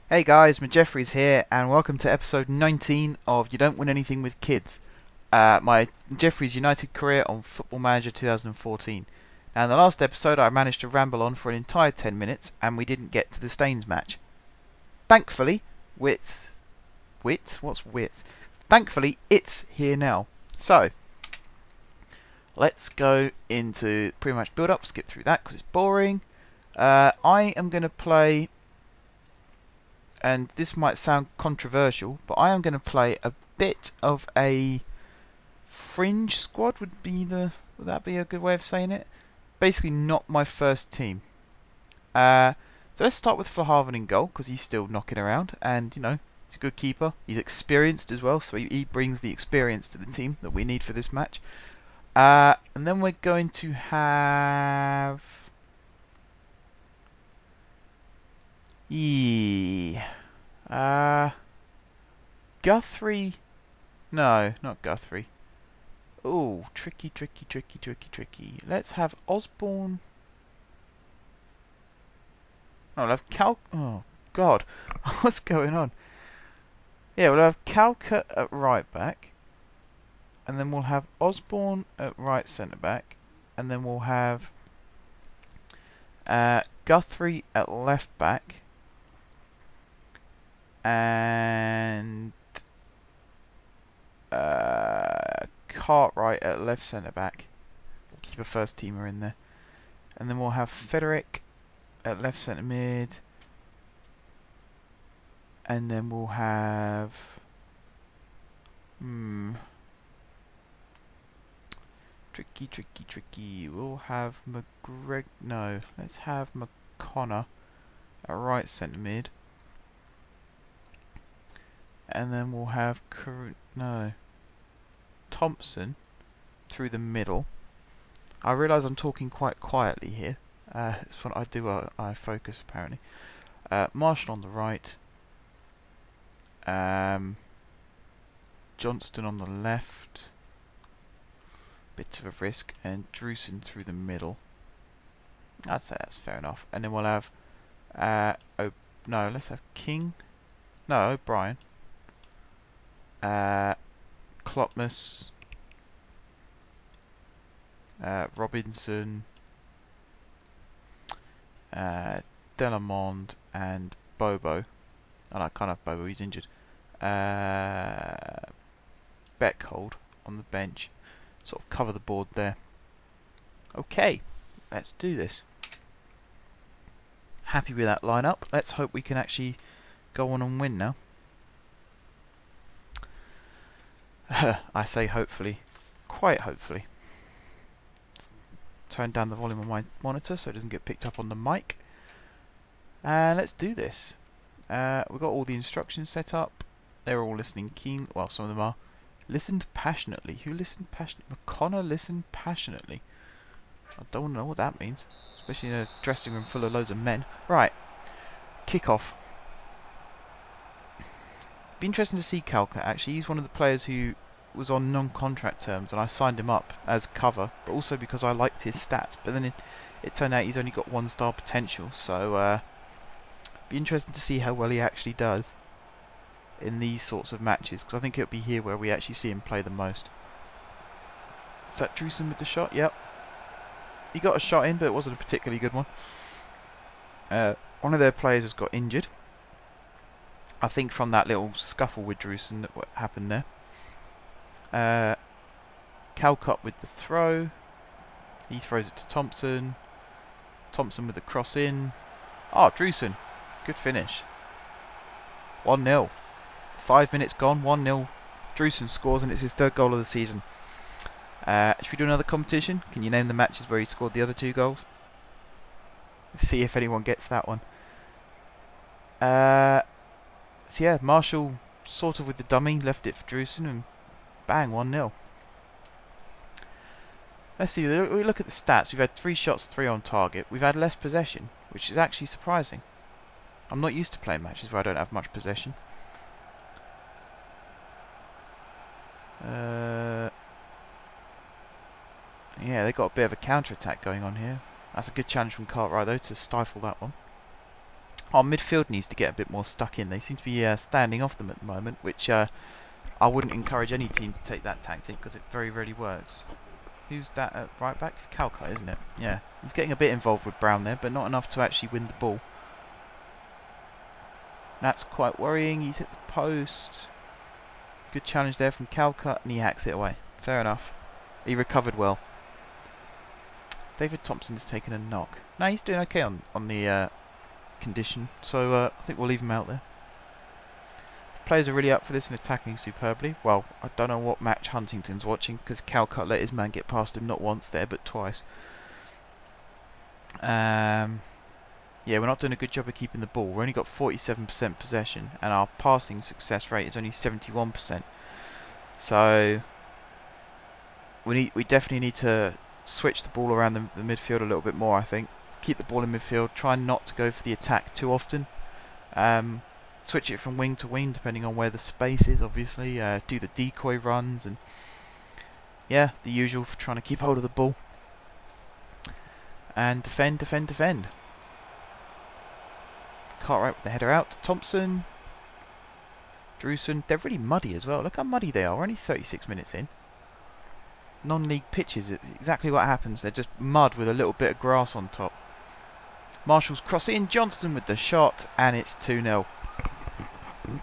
Hey guys, Jeffries here, and welcome to episode 19 of You Don't Win Anything with Kids. My Jeffries United career on Football Manager 2014. Now, in the last episode, I managed to ramble on for an entire 10 minutes, and we didn't get to the Staines match. Thankfully, What's wits? Thankfully, it's here now. So, let's go into pretty much build up, skip through that because it's boring. I am going to play, and this might sound controversial, but I am going to play a bit of a fringe squad. Would that be a good way of saying it? Basically, not my first team. So let's start with Verhaven in goal because he's still knocking around, and he's a good keeper. He's experienced as well, so he brings the experience to the team that we need for this match. And then we're going to have Guthrie. No, not Guthrie. Oh, tricky. Let's have Osborne. Oh, we'll have Oh, God. What's going on? Yeah, we'll have Calcutt at right back. And then we'll have Osborne at right centre back. And then we'll have Guthrie at left back. And Cartwright at left centre back. We'll keep a first teamer in there. And then we'll have Frederick at left centre mid. And then we'll have tricky. We'll have let's have McConnor at right centre mid. And then we'll have Thompson through the middle. I realise I'm talking quite quietly here. It's what I do. I focus apparently. Marshall on the right. Johnston on the left. Bit of a risk, and Drewson through the middle. I'd say that's fair enough. And then we'll have let's have King. No, O'Brien. Klopmas, Robinson, Delamond, and Bobo. Oh, no, I can't have Bobo, he's injured. Beckhold on the bench. Sort of cover the board there. Okay, let's do this. Happy with that lineup. Let's hope we can actually go on and win now. I say hopefully. Quite hopefully. Turn down the volume on my monitor so it doesn't get picked up on the mic. And let's do this. We've got all the instructions set up. They're all listening keen. Well, some of them are. Listened passionately. Who listened passionately? McConnor listened passionately. I don't know what that means. Especially in a dressing room full of loads of men. Right. Kick off. Be interesting to see Calcutt actually. He's one of the players who was on non-contract terms and I signed him up as cover, but also because I liked his stats. But then it turned out he's only got 1-star potential, so be interesting to see how well he actually does in these sorts of matches, because I think it'll be here where we actually see him play the most. Is that Drewson with the shot? Yep. He got a shot in, but it wasn't a particularly good one. One of their players has got injured. I think from that little scuffle with Drewson that happened there. Calcutt with the throw. He throws it to Thompson. Thompson with the cross in. Oh, Drewson. Good finish. 1-0. 5 minutes gone, 1-0. Drewson scores and it's his third goal of the season. Should we do another competition? Can you name the matches where he scored the other 2 goals? Let's see if anyone gets that one. So yeah, Marshall sort of with the dummy, left it for Drewson and bang, 1-0. Let's see, we look at the stats. We've had 3 shots, 3 on target. We've had less possession, which is actually surprising. I'm not used to playing matches where I don't have much possession. Yeah, they got a bit of a counter-attack going on here. That's a good challenge from Cartwright though to stifle that one. Our midfield needs to get a bit more stuck in. They seem to be standing off them at the moment, which I wouldn't encourage any team to take that tactic because it very rarely works. Who's that at right back? It's Calcutta, isn't it? Yeah, he's getting a bit involved with Brown there, but not enough to actually win the ball. That's quite worrying. He's hit the post. Good challenge there from Calcutta, and he hacks it away. Fair enough. He recovered well. David Thompson has taken a knock. No, he's doing okay on the condition, so I think we'll leave him out there. Players are really up for this and attacking superbly. Well, I don't know what match Huntington's watching because Calcutta let his man get past him not once there, but twice. Yeah, we're not doing a good job of keeping the ball. We've only got 47% possession, and our passing success rate is only 71%. So we definitely need to switch the ball around the midfield a little bit more. I think keep the ball in midfield. Try not to go for the attack too often. Switch it from wing to wing depending on where the space is, obviously. Do the decoy runs and yeah, the usual for trying to keep hold of the ball. And defend, defend, defend. Cartwright with the header out. Thompson. Drewson. They're really muddy as well. Look how muddy they are. We're only 36 minutes in. Non-league pitches, it's exactly what happens. They're just mud with a little bit of grass on top. Marshall's cross in. Johnston with the shot, and it's 2-0.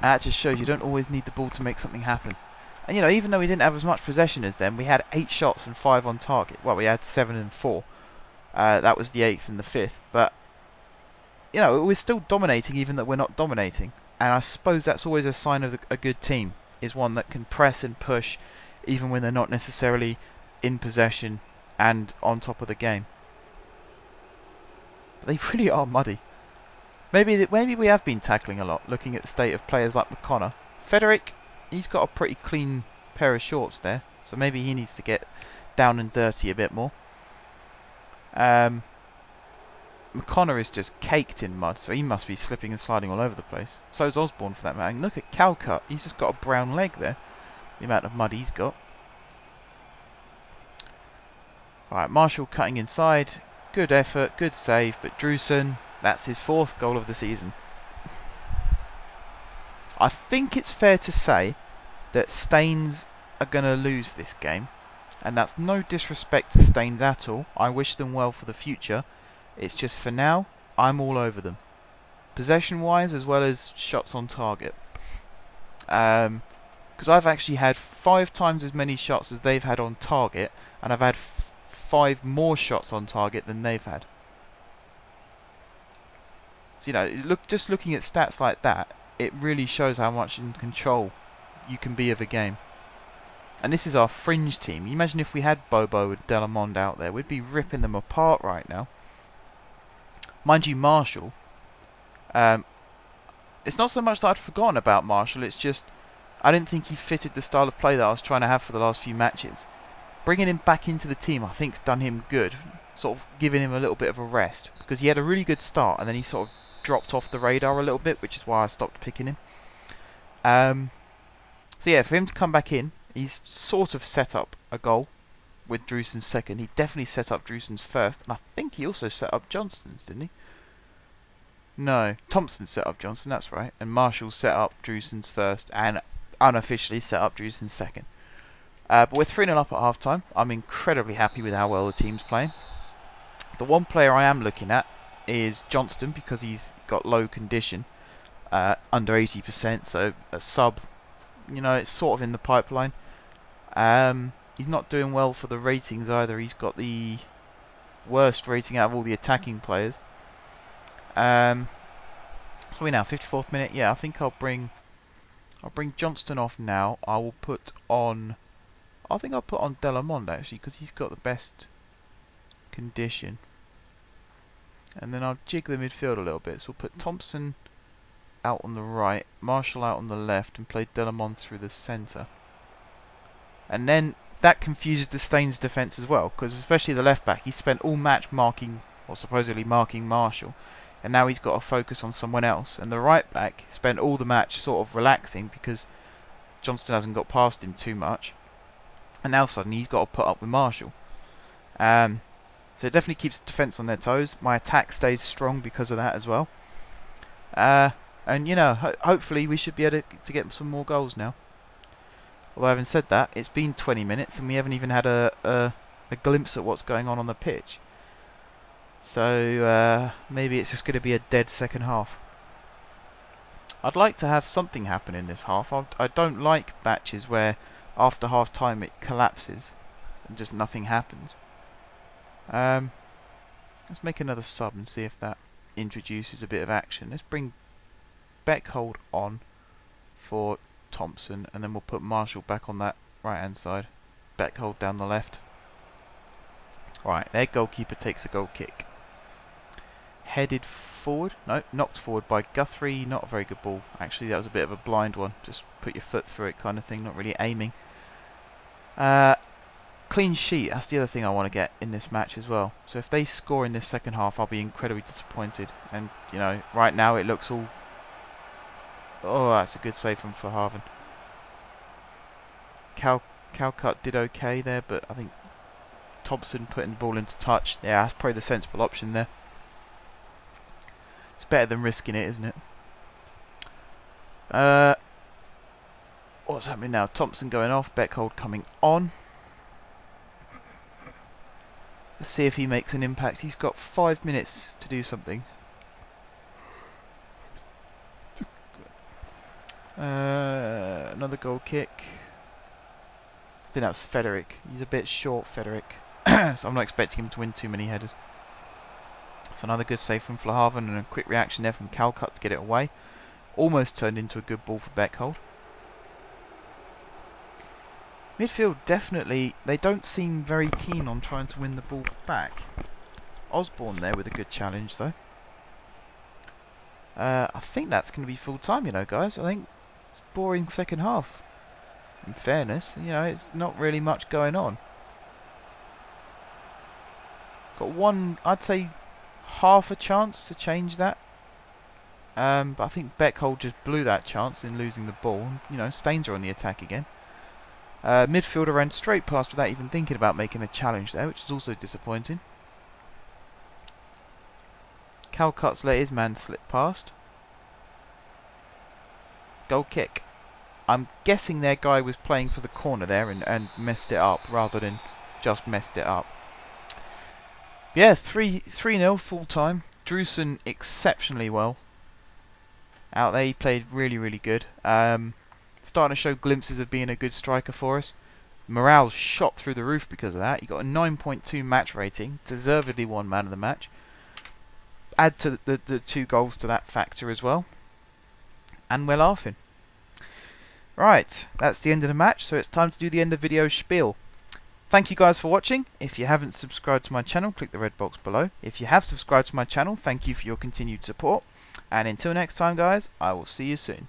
That just shows you don't always need the ball to make something happen. And you know, even though we didn't have as much possession as them, we had 8 shots and 5 on target. Well, we had 7 and 4. That was the 8th and the 5th. But you know, we're still dominating, even though we're not dominating. And I suppose that's always a sign of a good team, is one that can press and push, even when they're not necessarily in possession and on top of the game. But they really are muddy. Maybe we have been tackling a lot, looking at the state of players like McConnor. Frederick, he's got a pretty clean pair of shorts there, so maybe he needs to get down and dirty a bit more. McConnor is just caked in mud, so he must be slipping and sliding all over the place. So is Osborne for that matter. And look at Calcutta, he's just got a brown leg there, the amount of mud he's got. Alright, Marshall cutting inside. Good effort, good save, but Drewson, that's his 4th goal of the season. I think it's fair to say that Staines are going to lose this game. And that's no disrespect to Staines at all. I wish them well for the future. It's just for now, I'm all over them. Possession-wise as well as shots on target. Because I've actually had 5 times as many shots as they've had on target. And I've had 5 more shots on target than they've had. So, you know, just looking at stats like that, it really shows how much in control you can be of a game. And this is our fringe team. You imagine if we had Bobo and Delamond out there, we'd be ripping them apart right now. Mind you, Marshall, it's not so much that I'd forgotten about Marshall, it's just I didn't think he fitted the style of play that I was trying to have for the last few matches. Bringing him back into the team I think's done him good, sort of giving him a little bit of a rest, because he had a really good start and then he sort of dropped off the radar a little bit, which is why I stopped picking him. So yeah, for him to come back in, he's sort of set up a goal with Drewson's 2nd. He definitely set up Drewson's 1st, and I think he also set up Johnston's, didn't he? No, Thompson set up Johnston, that's right, and Marshall set up Drewson's 1st, and unofficially set up Drewson's 2nd. But we're 3-0 up at half time. I'm incredibly happy with how well the team's playing. The one player I am looking at is Johnston, because he's got low condition, under 80%, so a sub, you know, it's sort of in the pipeline. He's not doing well for the ratings either. He's got the worst rating out of all the attacking players. So we're now 54th minute. Yeah, I think I'll bring Johnston off now. I will put on, I think I'll put on Delamond actually, because he's got the best condition. And then I'll jig the midfield a little bit. So we'll put Thompson out on the right, Marshall out on the left, and play Delamond through the centre. And then that confuses the Staines defence as well, because especially the left back, he spent all match marking, or supposedly marking Marshall, and now he's got to focus on someone else. And the right back spent all the match sort of relaxing because Johnston hasn't got past him too much, and now suddenly he's got to put up with Marshall. So it definitely keeps the defence on their toes. My attack stays strong because of that as well. And you know, hopefully we should be able to get some more goals now. Although having said that, it's been 20 minutes and we haven't even had a glimpse at what's going on the pitch. So maybe it's just going to be a dead second half. I'd like to have something happen in this half. I don't like matches where after half time it collapses and just nothing happens. Let's make another sub and see if that introduces a bit of action. Let's bring Beckhold on for Thompson, and then we'll put Marshall back on that right hand side. Beckhold down the left. Right, their goalkeeper takes a goal kick. Headed forward, no, knocked forward by Guthrie. Not a very good ball. Actually, that was a bit of a blind one. Just put your foot through it kind of thing, not really aiming. Clean sheet, that's the other thing I want to get in this match as well. So if they score in this second half, I'll be incredibly disappointed. And, you know, right now it looks all... Oh, that's a good save from Verhaven. Calcutt did okay there, but I think Thompson putting the ball into touch. Yeah, that's probably the sensible option there. It's better than risking it, isn't it? What's happening now? Thompson going off, Beckhold coming on. Let's see if he makes an impact. He's got 5 minutes to do something. Another goal kick. I think that was Federic. He's a bit short, Federic. So I'm not expecting him to win too many headers. So another good save from Verhaven and a quick reaction there from Calcutt to get it away. Almost turned into a good ball for Beckhold. Midfield definitely, they don't seem very keen on trying to win the ball back. Osborne there with a good challenge though. I think that's going to be full time, you know, guys. I think it's a boring second half. In fairness, you know, it's not really much going on. Got one, I'd say, half a chance to change that. But I think Beckhold just blew that chance in losing the ball. You know, Staines are on the attack again. Midfielder ran straight past without even thinking about making a challenge there, which is also disappointing. Calcutt's let his man slip past. Goal kick. I'm guessing their guy was playing for the corner there and messed it up rather than just messed it up. Yeah, 3-0 full time. Drewson exceptionally well. Out there, he played really, really good. Starting to show glimpses of being a good striker for us. Morale shot through the roof because of that. He got a 9.2 match rating. Deservedly won man of the match. Add to the 2 goals to that factor as well. And we're laughing. Right, that's the end of the match, so it's time to do the end of video spiel. Thank you guys for watching. If you haven't subscribed to my channel, click the red box below. If you have subscribed to my channel, thank you for your continued support. And until next time, guys, I will see you soon.